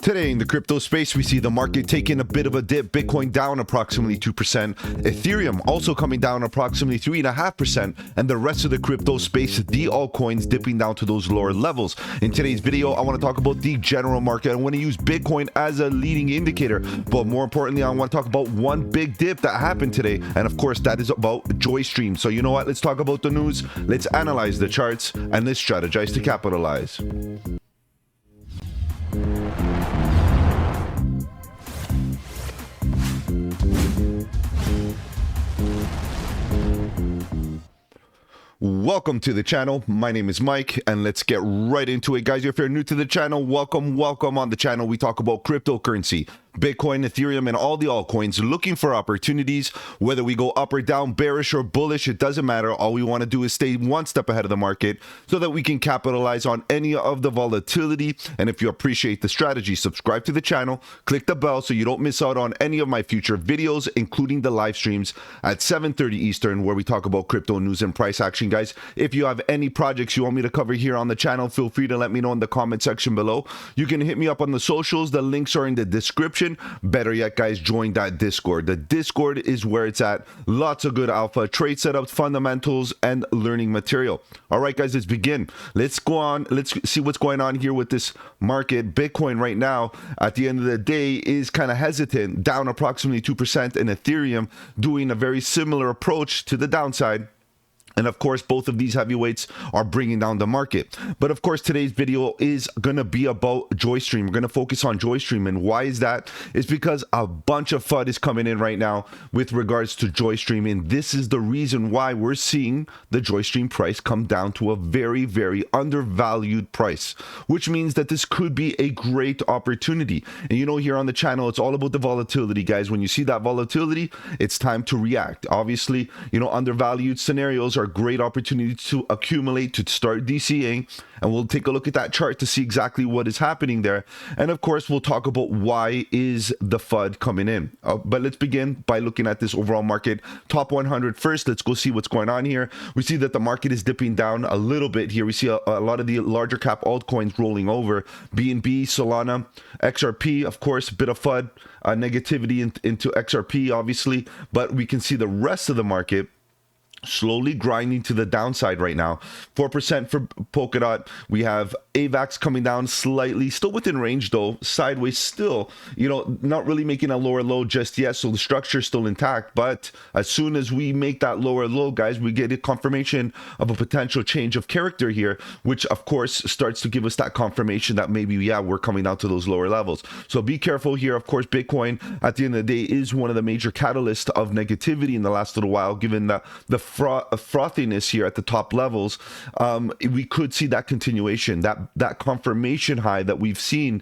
Today in the crypto space, we see the market taking a bit of a dip, Bitcoin down approximately 2%, Ethereum also coming down approximately 3.5%, and the rest of the crypto space, the altcoins dipping down to those lower levels. In today's video, I want to talk about the general market. I want to use Bitcoin as a leading indicator, but more importantly, I want to talk about one big dip that happened today, and of course, that is about Joystream. So you know what? Let's talk about the news, let's analyze the charts, and let's strategize to capitalize. Welcome to the channel. My name is Mike, and let's get right into it, guys. If you're new to the channel, welcome on the channel. We talk about cryptocurrency, Bitcoin, Ethereum, and all the altcoins, looking for opportunities. Whether we go up or down, bearish or bullish, it doesn't matter. All we want to do is stay one step ahead of the market so that we can capitalize on any of the volatility. And if you appreciate the strategy, subscribe to the channel, click the bell so you don't miss out on any of my future videos, including the live streams at 7:30 Eastern, where we talk about crypto news and price action, guys. If you have any projects you want me to cover here on the channel, feel free to let me know in the comment section below. You can hit me up on the socials. The links are in the description. Better yet, guys, join that Discord. The Discord is where it's at. Lots of good alpha, trade setups, fundamentals, and learning material. All right, guys, let's begin. Let's go on. Let's see what's going on here with this market. Bitcoin right now, at the end of the day, is kind of hesitant, down approximately 2%, and Ethereum doing a very similar approach to the downside. And of course, both of these heavyweights are bringing down the market. But of course, today's video is going to be about Joystream. We're going to focus on Joystream. And why is that? It's because a bunch of FUD is coming in right now with regards to Joystream. And this is the reason why we're seeing the Joystream price come down to a very, very undervalued price, which means that this could be a great opportunity. And you know, here on the channel, it's all about the volatility, guys. When you see that volatility, it's time to react. Obviously, you know, undervalued scenarios are great opportunities to accumulate, to start DCing, and we'll take a look at that chart to see exactly what is happening there. And of course, we'll talk about why is the FUD coming in. But let's begin by looking at this overall market. Top 100 first. Let's go see what's going on here. We see that the market is dipping down a little bit here. We see a lot of the larger cap altcoins rolling over. BNB, Solana, XRP, of course, a bit of FUD, negativity into XRP, obviously. But we can see the rest of the market slowly grinding to the downside right now. 4% for Polkadot. We have AVAX coming down slightly, still within range though, sideways still, you know, not really making a lower low just yet, so the structure is still intact. But as soon as we make that lower low, guys, we get a confirmation of a potential change of character here, which of course starts to give us that confirmation that maybe, yeah, we're coming down to those lower levels. So be careful here. Of course, Bitcoin at the end of the day is one of the major catalysts of negativity in the last little while, given the frothiness here at the top levels. We could see that continuation, that confirmation high that we've seen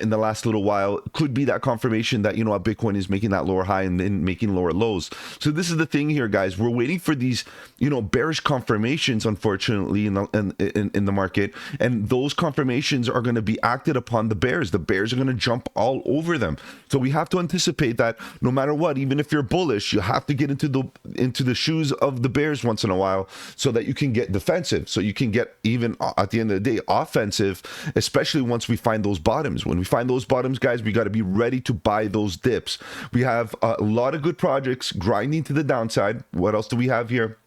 in the last little while could be that confirmation that, you know, Bitcoin is making that lower high and then making lower lows. So this is the thing here, guys. We're waiting for these, you know, bearish confirmations, unfortunately, in the market, and those confirmations are going to be acted upon the bears. The bears are going to jump all over them. So we have to anticipate that no matter what, even if you're bullish, you have to get into the shoes of the bears once in a while so that you can get defensive, so you can get, even at the end of the day, offensive, especially once we find those bottoms. When we find those bottoms, guys, we got to be ready to buy those dips. We have a lot of good projects grinding to the downside. What else do we have here?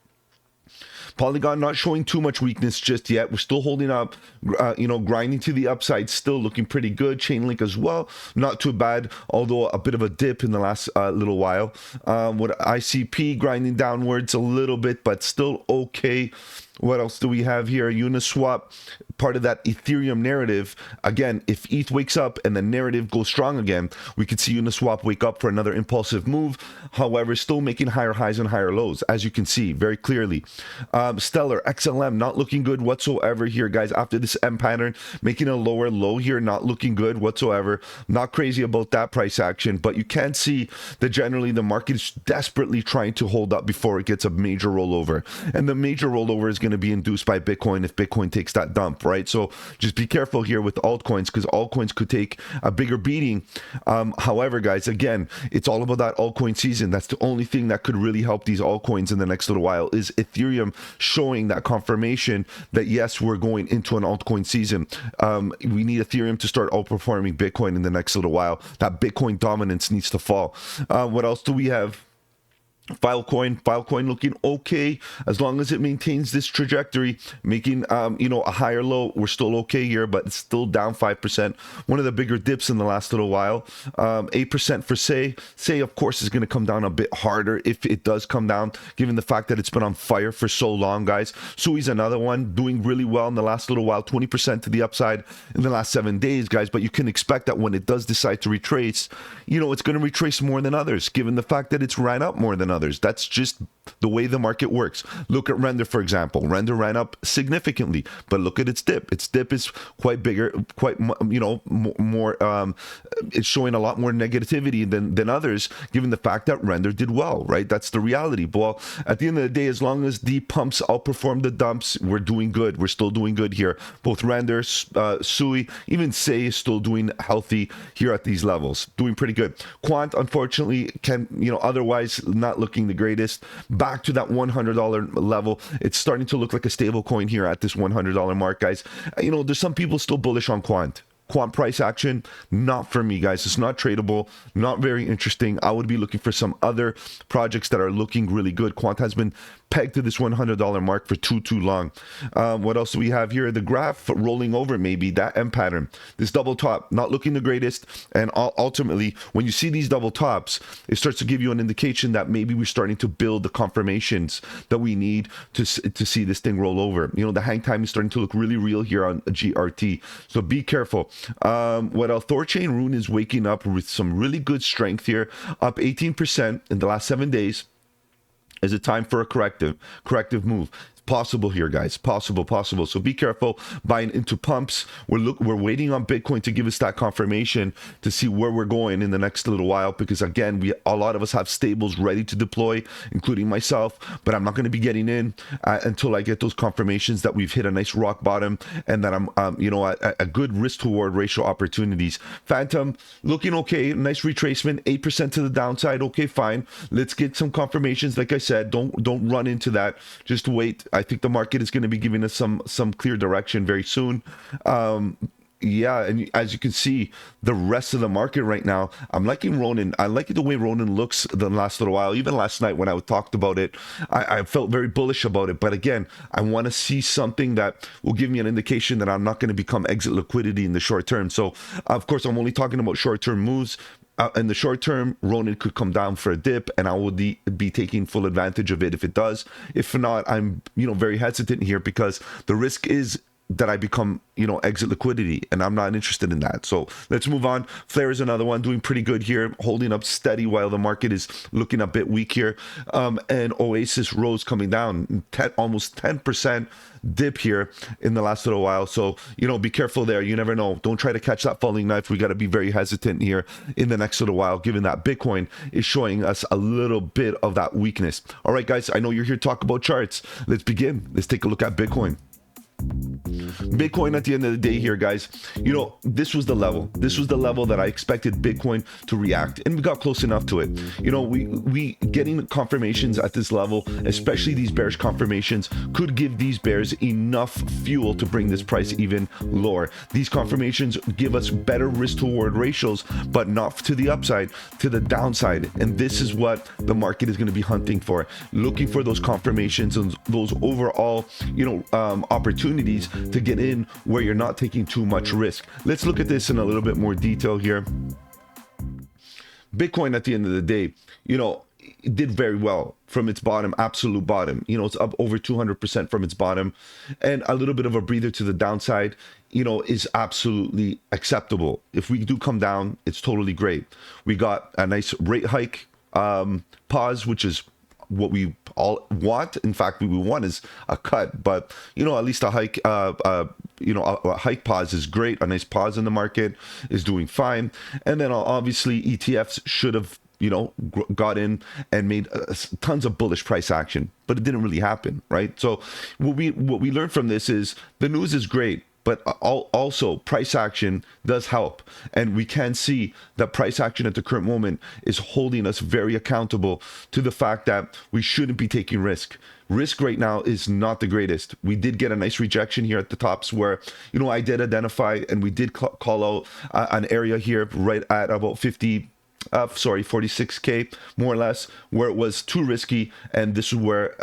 Polygon not showing too much weakness just yet. We're still holding up, you know, grinding to the upside, still looking pretty good. Chainlink as well, not too bad, although a bit of a dip in the last little while. What ICP grinding downwards a little bit, but still okay. What else do we have here? Uniswap, part of that Ethereum narrative. Again, if ETH wakes up and the narrative goes strong again, we could see Uniswap wake up for another impulsive move. However, still making higher highs and higher lows, as you can see very clearly. Stellar, XLM, not looking good whatsoever here, guys. After this M pattern, making a lower low here, not looking good whatsoever. Not crazy about that price action, but you can see that generally the market is desperately trying to hold up before it gets a major rollover. And the major rollover is going going to be induced by Bitcoin if Bitcoin takes that dump, right? So just be careful here with altcoins, because altcoins could take a bigger beating. However, guys, again, it's all about that altcoin season. That's the only thing that could really help these altcoins in the next little while, is Ethereum showing that confirmation that yes, we're going into an altcoin season. We need Ethereum to start outperforming Bitcoin in the next little while. That Bitcoin dominance needs to fall. What else do we have? Filecoin looking okay as long as it maintains this trajectory, making a higher low. We're still okay here, but it's still down 5%. One of the bigger dips in the last little while. 8% for Say of course is going to come down a bit harder if it does come down, given the fact that it's been on fire for so long, guys. Sui's another one doing really well in the last little while, 20% to the upside in the last 7 days, guys. But you can expect that when it does decide to retrace, it's going to retrace more than others, given the fact that it's ran up more than others. That's just the way the market works. Look at Render, for example. Render ran up significantly, but look at its dip. Its dip is quite bigger, quite more. It's showing a lot more negativity than others, given the fact that Render did well, right? That's the reality. Well, at the end of the day, as long as the pumps outperform the dumps, we're doing good. We're still doing good here. Both Render, Sui, even Say is still doing healthy here at these levels, doing pretty good. Quant, unfortunately, otherwise not looking the greatest. Back to that $100 level. It's starting to look like a stable coin here at this $100 mark, guys. There's some people still bullish on Quant. Quant price action, not for me, guys. It's not tradable, not very interesting. I would be looking for some other projects that are looking really good. Quant has been pegged to this $100 mark for too long. What else do we have here? The graph rolling over, maybe that M pattern. This double top, not looking the greatest. And ultimately, when you see these double tops, it starts to give you an indication that maybe we're starting to build the confirmations that we need to see this thing roll over. The hang time is starting to look really real here on a GRT. So be careful. What else? Thorchain Rune is waking up with some really good strength here, up 18% in the last 7 days. Is it time for a corrective move? Possible here, guys. Possible. So be careful buying into pumps. We're waiting on Bitcoin to give us that confirmation to see where we're going in the next little while, because again, a lot of us have stables ready to deploy, including myself, but I'm not going to be getting in until I get those confirmations that we've hit a nice rock bottom and that I'm a good risk to reward ratio opportunities. Phantom looking okay, nice retracement, 8% to the downside. Okay, fine. Let's get some confirmations. Like I said, don't run into that. Just wait. I think the market is going to be giving us some clear direction very soon. Yeah, and as you can see, the rest of the market right now, I'm liking Ronin. I like the way Ronin looks the last little while. Even last night when I talked about it, I felt very bullish about it. But again, I want to see something that will give me an indication that I'm not going to become exit liquidity in the short term. So, of course, I'm only talking about short-term moves. In the short term, Ronin could come down for a dip, and I would be taking full advantage of it if it does. If not, I'm very hesitant here, because the risk is that I become exit liquidity, and I'm not interested in that. So let's move on. Flare is another one doing pretty good here, holding up steady while the market is looking a bit weak here. And Oasis Rose coming down, almost 10% dip here in the last little while. So be careful there. You never know. Don't try to catch that falling knife. We got to be very hesitant here in the next little while, given that Bitcoin is showing us a little bit of that weakness. All right, guys, I know you're here to talk about charts. Let's begin. Let's take a look at Bitcoin. Bitcoin at the end of the day here, guys, this was the level. This was the level that I expected Bitcoin to react, and we got close enough to it. We getting confirmations at this level, especially these bearish confirmations, could give these bears enough fuel to bring this price even lower. These confirmations give us better risk to reward ratios, but not to the upside, to the downside. And this is what the market is going to be hunting for, looking for those confirmations and those overall, opportunities to get in where you're not taking too much risk. Let's look at this in a little bit more detail here. Bitcoin at the end of the day, it did very well from its bottom, absolute bottom. It's up over 200% from its bottom, and a little bit of a breather to the downside, is absolutely acceptable. If we do come down, it's totally great. We got a nice rate hike pause, which is what we all want. In fact, what we want is a cut, but at least a hike, a hike pause is great. A nice pause in the market is doing fine. And then obviously ETFs should have got in and made tons of bullish price action, but it didn't really happen, right? So what we learned from this is the news is great, but also price action does help. And we can see that price action at the current moment is holding us very accountable to the fact that we shouldn't be taking risk. Risk right now is not the greatest. We did get a nice rejection here at the tops where, I did identify and we did call out an area here right at about 46K, more or less, where it was too risky. And this is where,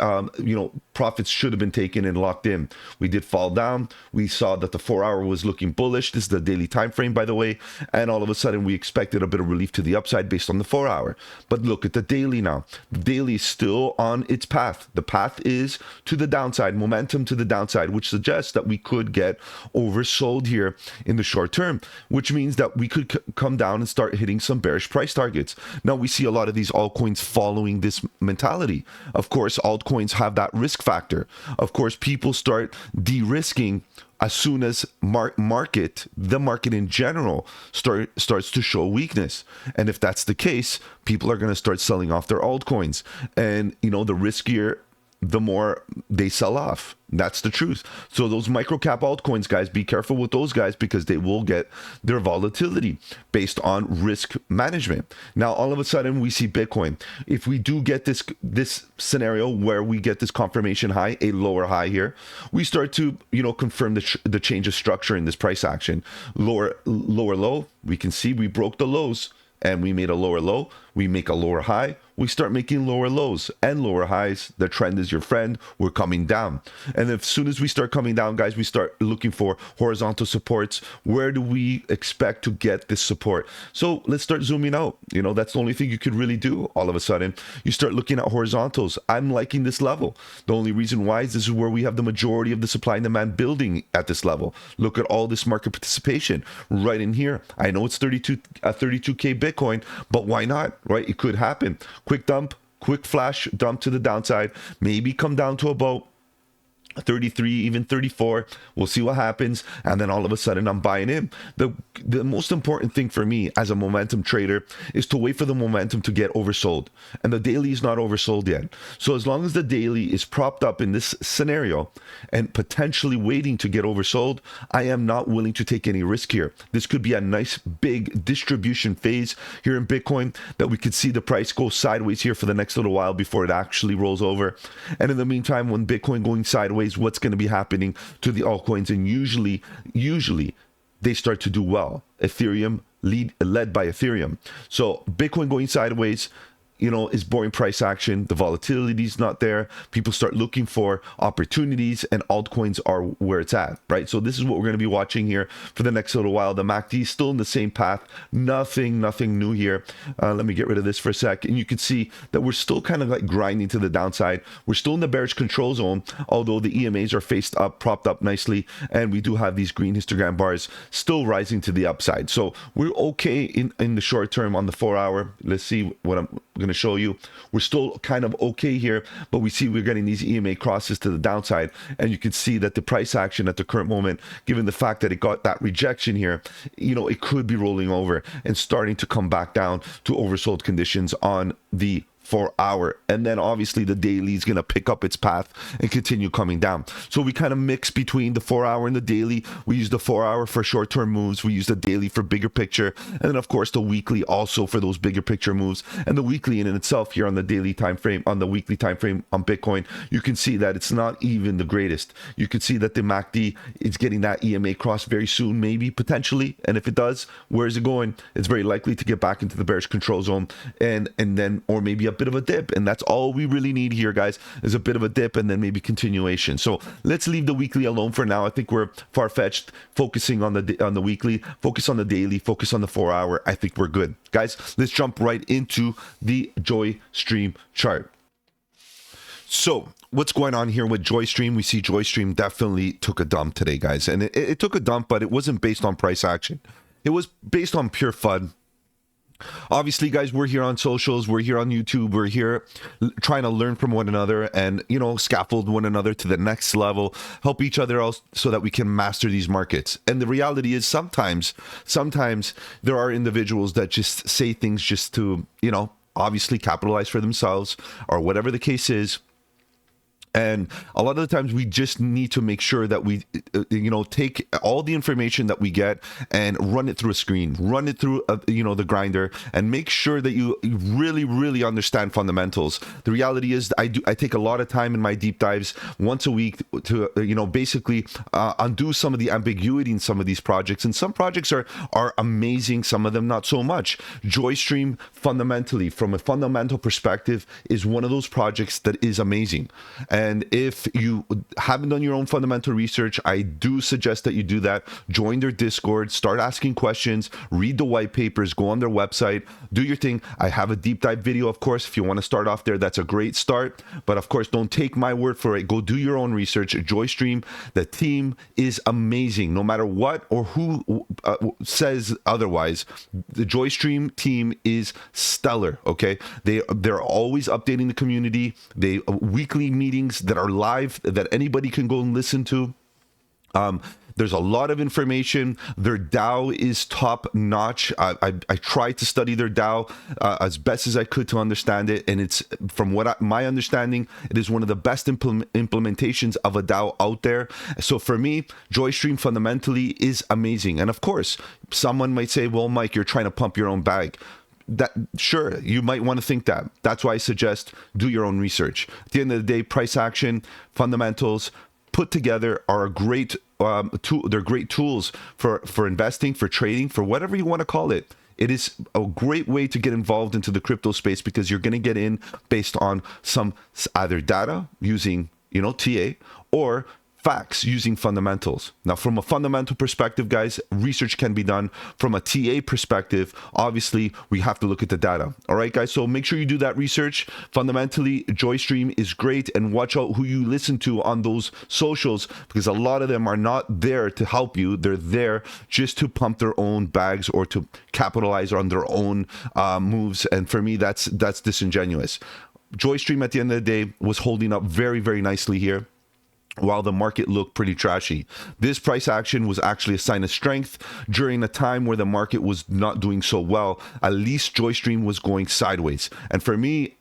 profits should have been taken and locked in. We did fall down. We saw that the 4-hour was looking bullish. This is the daily time frame, by the way. And all of a sudden, we expected a bit of relief to the upside based on the 4-hour. But look at the daily now. The daily is still on its path. The path is to the downside, momentum to the downside, which suggests that we could get oversold here in the short term, which means that we could come down and start hitting some bearish price targets. Now, we see a lot of these altcoins following this mentality. Of course, altcoins have that risk factor. Of course, people start de-risking as soon as the market in general starts to show weakness. And if that's the case, people are going to start selling off their altcoins. And, the riskier, the more they sell off. That's the truth. So those micro cap altcoins, guys, be careful with those guys because they will get their volatility based on risk management. Now, all of a sudden, we see Bitcoin. If we do get this scenario where we get this confirmation high, a lower high here, we start to, confirm the change of structure in this price action. Lower low, we can see we broke the lows and we made a lower low. We make a lower high. We start making lower lows and lower highs. The trend is your friend. We're coming down. And as soon as we start coming down, guys, we start looking for horizontal supports. Where do we expect to get this support? So let's start zooming out. That's the only thing you could really do. All of a sudden, you start looking at horizontals. I'm liking this level. The only reason why is this is where we have the majority of the supply and demand building at this level. Look at all this market participation right in here. I know it's 32K Bitcoin, but why not, right? It could happen. Quick dump, quick flash dump to the downside, maybe come down to about 33, even 34. We'll see what happens. And then all of a sudden I'm buying in. The most important thing for me as a momentum trader is to wait for the momentum to get oversold. And the daily is not oversold yet. So as long as the daily is propped up in this scenario and potentially waiting to get oversold, I am not willing to take any risk here. This could be a nice big distribution phase here in Bitcoin that we could see the price go sideways here for the next little while before it actually rolls over. And in the meantime, when Bitcoin going sideways, what's going to be happening to the altcoins? And usually they start to do well. Ethereum led by Ethereum. So Bitcoin going sideways, is boring price action. The volatility is not there. People start looking for opportunities and altcoins are where it's at, right? So this is what we're going to be watching here for the next little while. The MACD is still in the same path. Nothing new here. Let me get rid of this for a sec. And you can see that we're still kind of like grinding to the downside. We're still in the bearish control zone, although the EMAs are faced up, propped up nicely. And we do have these green histogram bars still rising to the upside. So we're okay in the short term on the 4-hour. Let's see what I'm going to show you. We're still kind of okay here, but we see we're getting these EMA crosses to the downside, and you can see that the price action at the current moment, given the fact that it got that rejection here, it could be rolling over and starting to come back down to oversold conditions on the 4-hour. And then obviously the daily is going to pick up its path and continue coming down. So we kind of mix between the 4-hour and the daily. We use the 4-hour for short-term moves. We use the daily for bigger picture. And then of course the weekly also for those bigger picture moves. And the weekly in itself here on the daily time frame, on the weekly time frame on Bitcoin, you can see that it's not even the greatest. You can see that the MACD is getting that EMA cross very soon, maybe potentially. And if it does, where is it going? It's very likely to get back into the bearish control zone and then, or maybe a bit of a dip. And that's all we really need here, guys, is a bit of a dip and then maybe continuation. So let's leave the weekly alone for now. I think we're far-fetched focusing on the weekly. Focus on the daily, focus on the 4-hour. I think we're good, guys. Let's jump right into the Joystream chart. So what's going on here with Joystream? We see Joystream definitely took a dump today, guys, and it took a dump, but it wasn't based on price action. It was based on pure FUD. Obviously, guys, we're here on socials, we're here on YouTube, we're here trying to learn from one another and, scaffold one another to the next level, help each other else so that we can master these markets. And the reality is sometimes there are individuals that just say things just to, obviously capitalize for themselves or whatever the case is. And a lot of the times we just need to make sure that we, take all the information that we get and run it through a screen, run it through, the grinder, and make sure that you really, really understand fundamentals. The reality is I take a lot of time in my deep dives once a week to, basically undo some of the ambiguity in some of these projects. And some projects are amazing, some of them not so much. Joystream, fundamentally, from a fundamental perspective, is one of those projects that is amazing. And if you haven't done your own fundamental research, I do suggest that you do that. Join their Discord, start asking questions, read the white papers, go on their website, do your thing. I have a deep dive video, of course. If you want to start off there, that's a great start. But of course, don't take my word for it. Go do your own research. Joystream, the team is amazing. No matter what or who says otherwise, the Joystream team is stellar, okay? They're always updating the community. They weekly meetings that are live that anybody can go and listen to. There's a lot of information. Their DAO is top notch. I tried to study their DAO as best as I could to understand it. And it's, from my understanding, it is one of the best implementations of a DAO out there. So for me, Joystream fundamentally is amazing. And of course, someone might say, well, Mike, you're trying to pump your own bag. That, sure, you might want to think that. That's why I suggest do your own research. At the end of the day, price action, fundamentals put together are a great tool. They're great tools for investing, for trading, for whatever you want to call it. It is a great way to get involved into the crypto space because you're going to get in based on some either data using, TA, or facts using fundamentals. Now, from a fundamental perspective, guys, research can be done. From a TA perspective, obviously, we have to look at the data. All right, guys, so make sure you do that research. Fundamentally, Joystream is great, and watch out who you listen to on those socials because a lot of them are not there to help you. They're there just to pump their own bags or to capitalize on their own moves. And for me, that's disingenuous. Joystream, at the end of the day, was holding up very, very nicely here, while the market looked pretty trashy. This price action was actually a sign of strength during a time where the market was not doing so well. At least Joystream was going sideways. And for me,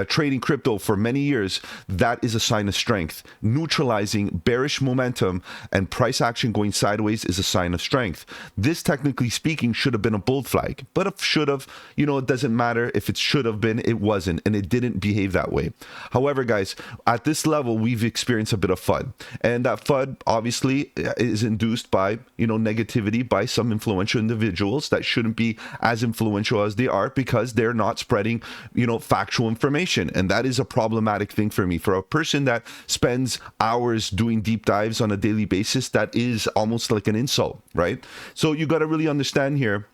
trading crypto for many years, that is a sign of strength. Neutralizing bearish momentum and price action going sideways is a sign of strength. This, technically speaking, should have been a bull flag, but if should have, it doesn't matter if it should have been, it wasn't, and it didn't behave that way. However, guys, at this level, we've experienced a bit of FUD, and that FUD obviously is induced by, negativity by some influential individuals that shouldn't be as influential as they are because they're not spreading, factual information. And that is a problematic thing for me. For a person that spends hours doing deep dives on a daily basis, that is almost like an insult, right? So you got to really understand here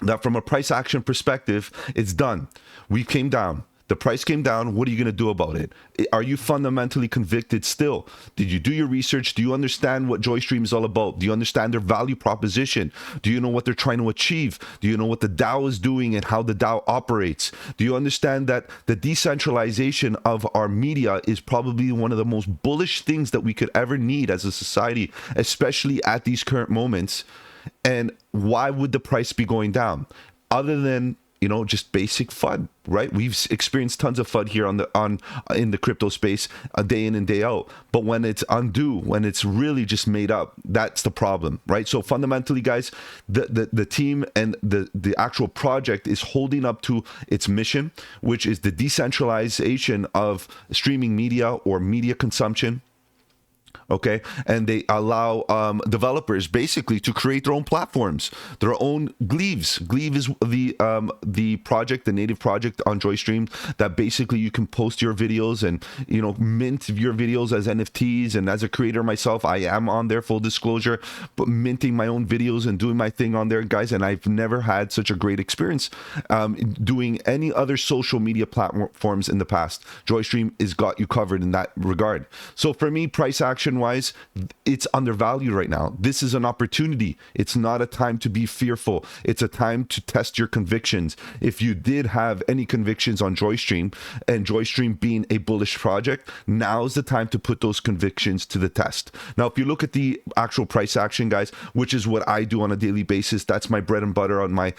that from a price action perspective, it's done. We came down. The price came down. What are you going to do about it? Are you fundamentally convicted still? Did you do your research? Do you understand what Joystream is all about? Do you understand their value proposition? Do you know what they're trying to achieve? Do you know what the DAO is doing and how the DAO operates? Do you understand that the decentralization of our media is probably one of the most bullish things that we could ever need as a society, especially at these current moments? And why would the price be going down? Other than just basic FUD, right? We've experienced tons of FUD here in the crypto space, day in and day out. But when it's undue, when it's really just made up, that's the problem, right? So fundamentally, guys, the team and the actual project is holding up to its mission, which is the decentralization of streaming media or media consumption. Okay, and they allow developers basically to create their own platforms, their own Gleaves. Gleave is the project, the native project on Joystream that basically you can post your videos and mint your videos as NFTs. And as a creator myself, I am on there, full disclosure, but minting my own videos and doing my thing on there, guys. And I've never had such a great experience doing any other social media platforms in the past. Joystream has got you covered in that regard. So for me, price action action wise, it's undervalued right now. This is an opportunity. It's not a time to be fearful. It's a time to test your convictions. If you did have any convictions on Joystream, and Joystream being a bullish project, now's the time to put those convictions to the test. Now, if you look at the actual price action, guys, which is what I do on a daily basis, that's my bread and butter on my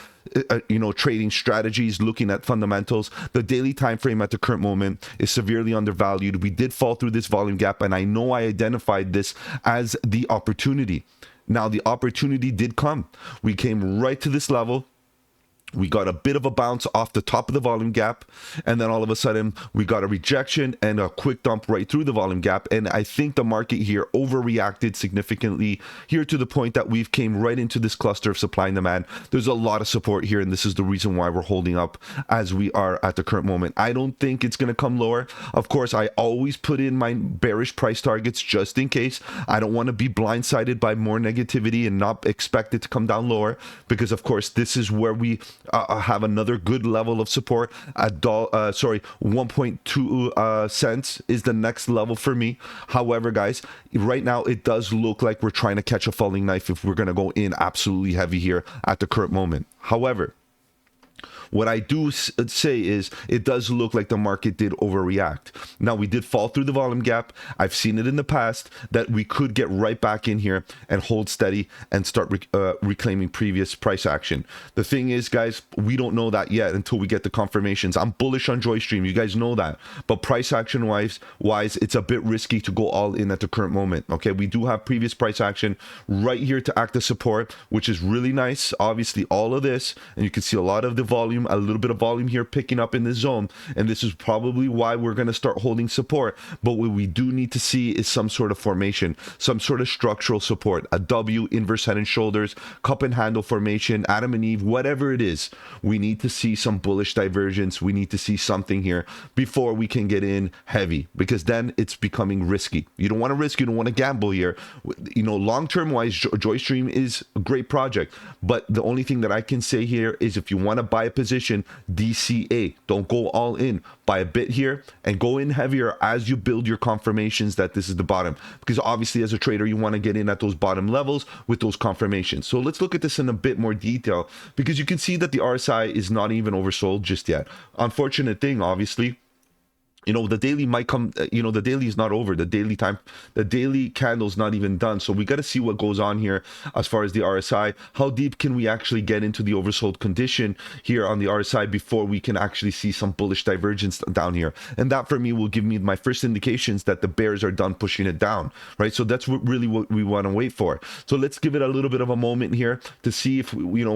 trading strategies, looking at fundamentals. The daily time frame at the current moment is severely undervalued. We did fall through this volume gap, and I know I identified this as the opportunity. Now, the opportunity did come. We came right to this level. We got a bit of a bounce off the top of the volume gap, and then all of a sudden we got a rejection and a quick dump right through the volume gap. And I think the market here overreacted significantly here to the point that we've came right into this cluster of supply and demand. There's a lot of support here, and this is the reason why we're holding up as we are at the current moment. I don't think it's going to come lower. Of course, I always put in my bearish price targets just in case. I don't want to be blindsided by more negativity and not expect it to come down lower, because of course this is where we have another good level of support at 1.2 cents is the next level for me. However, guys, right now it does look like we're trying to catch a falling knife if we're going to go in absolutely heavy here at the current moment. However, what I do say is it does look like the market did overreact. Now, we did fall through the volume gap. I've seen it in the past that we could get right back in here and hold steady and start reclaiming previous price action. The thing is, guys, we don't know that yet until we get the confirmations. I'm bullish on Joystream. You guys know that. But price action wise, it's a bit risky to go all in at the current moment. Okay, we do have previous price action right here to act as support, which is really nice. Obviously, all of this, and you can see a lot of the volume, a little bit of volume here picking up in this zone, and this is probably why we're going to start holding support. But what we do need to see is some sort of formation, some sort of structural support, a W, inverse head and shoulders, cup and handle formation, Adam and Eve, whatever it is. We need to see some bullish divergence. We need to see something here before we can get in heavy, because then it's becoming risky. You don't want to risk, you don't want to gamble here. Long-term wise, Joystream is a great project, but the only thing that I can say here is if you want to buy a position, DCA. Don't go all in. Buy a bit here and go in heavier as you build your confirmations that this is the bottom. Because obviously, as a trader, you want to get in at those bottom levels with those confirmations. So let's look at this in a bit more detail, because you can see that the RSI is not even oversold just yet. Unfortunate thing, obviously. The daily might come, the daily is not over. The daily candle's not even done. So we got to see what goes on here as far as the RSI. How deep can we actually get into the oversold condition here on the RSI before we can actually see some bullish divergence down here? And that for me will give me my first indications that the bears are done pushing it down, right? So that's really what we want to wait for. So let's give it a little bit of a moment here to see if,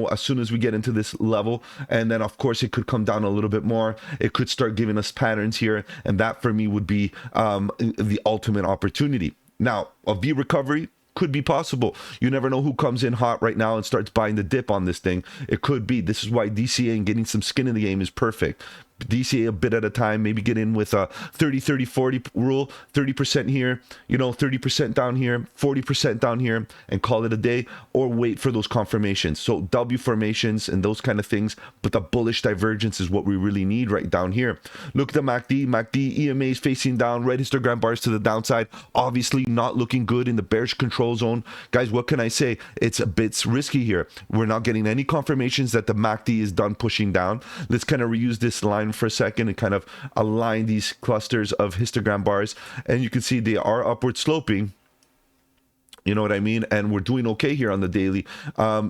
as soon as we get into this level, and then of course it could come down a little bit more. It could start giving us patterns here. And that for me would be the ultimate opportunity. Now, a V recovery could be possible. You never know who comes in hot right now and starts buying the dip on this thing. It could be. This is why DCA and getting some skin in the game is perfect. DCA a bit at a time, maybe get in with a 30 30 40 rule, 30% here, 30% down here, 40% down here, and call it a day, or wait for those confirmations. So W formations and those kind of things, but the bullish divergence is what we really need right down here. Look at the MACD EMA is facing down, red histogram bars to the downside, obviously not looking good in the bearish control zone. Guys, what can I say? It's a bit risky here. We're not getting any confirmations that the MACD is done pushing down. Let's kind of reuse this line for a second and kind of align these clusters of histogram bars, and you can see they are upward sloping. You know what I mean? And we're doing okay here on the daily.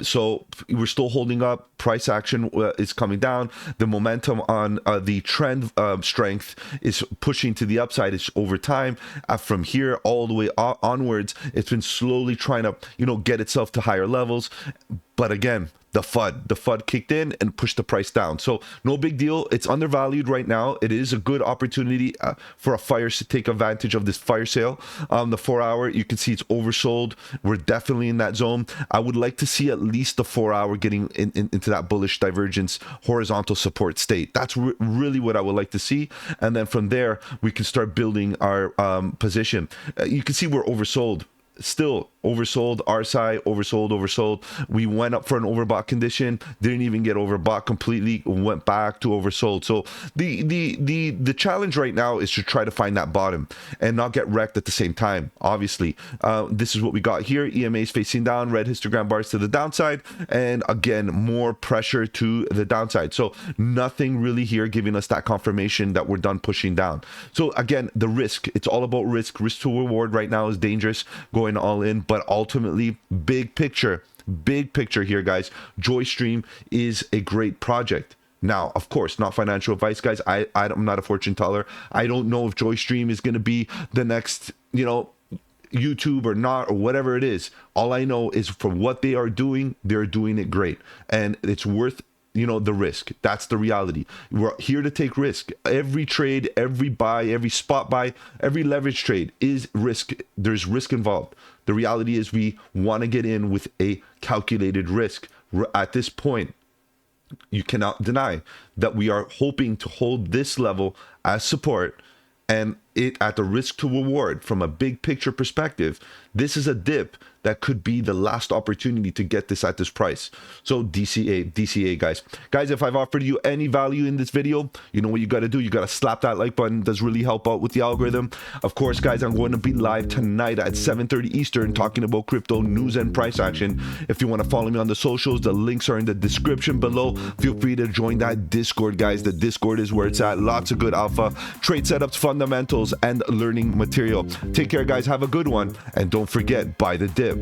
So we're still holding up. Price action is coming down. The momentum on the trend strength is pushing to the upside. It's over time. From here all the way onwards, it's been slowly trying to, get itself to higher levels. But again, the FUD kicked in and pushed the price down. So no big deal. It's undervalued right now. It is a good opportunity for a fire to take advantage of this fire sale. The 4 hour, you can see it's oversold. We're definitely in that zone. I would like to see at least the 4 hour getting into that bullish divergence horizontal support state. That's really what I would like to see. And then from there, we can start building our position. You can see we're oversold. still oversold. RSI oversold. We went up for an overbought condition, didn't even get overbought completely, went back to oversold. So the challenge right now is to try to find that bottom and not get wrecked at the same time. Obviously, this is what we got here. EMA is facing down, red histogram bars to the downside, and again, more pressure to the downside. So nothing really here giving us that confirmation that we're done pushing down. So again, the risk, it's all about risk to reward right now is dangerous, going all in. But ultimately, big picture here, guys, Joystream is a great project. Now, of course, not financial advice, guys. I'm not a fortune teller. I don't know if Joystream is going to be the next, YouTube or not, or whatever it is. All I know is for what they are doing, they're doing it great, and it's worth the risk. That's the reality. We're here to take risk. Every trade, every buy, every spot buy, every leverage trade is risk. There's risk involved. The reality is we want to get in with a calculated risk. At this point, you cannot deny that we are hoping to hold this level as support, and it at the risk to reward from a big picture perspective. This is a dip that could be the last opportunity to get this at this price. So DCA, guys. If I've offered you any value in this video, you know what you got to do. You got to slap that like button. It does really help out with the algorithm. Of course, guys, I'm going to be live tonight at 7:30 Eastern talking about crypto news and price action. If you want to follow me on the socials, the links are in the description below. Feel free to join that Discord, guys. The Discord is where it's at. Lots of good alpha, trade setups, fundamentals, and learning material. Take care, guys. Have a good one. And don't forget, buy the dip.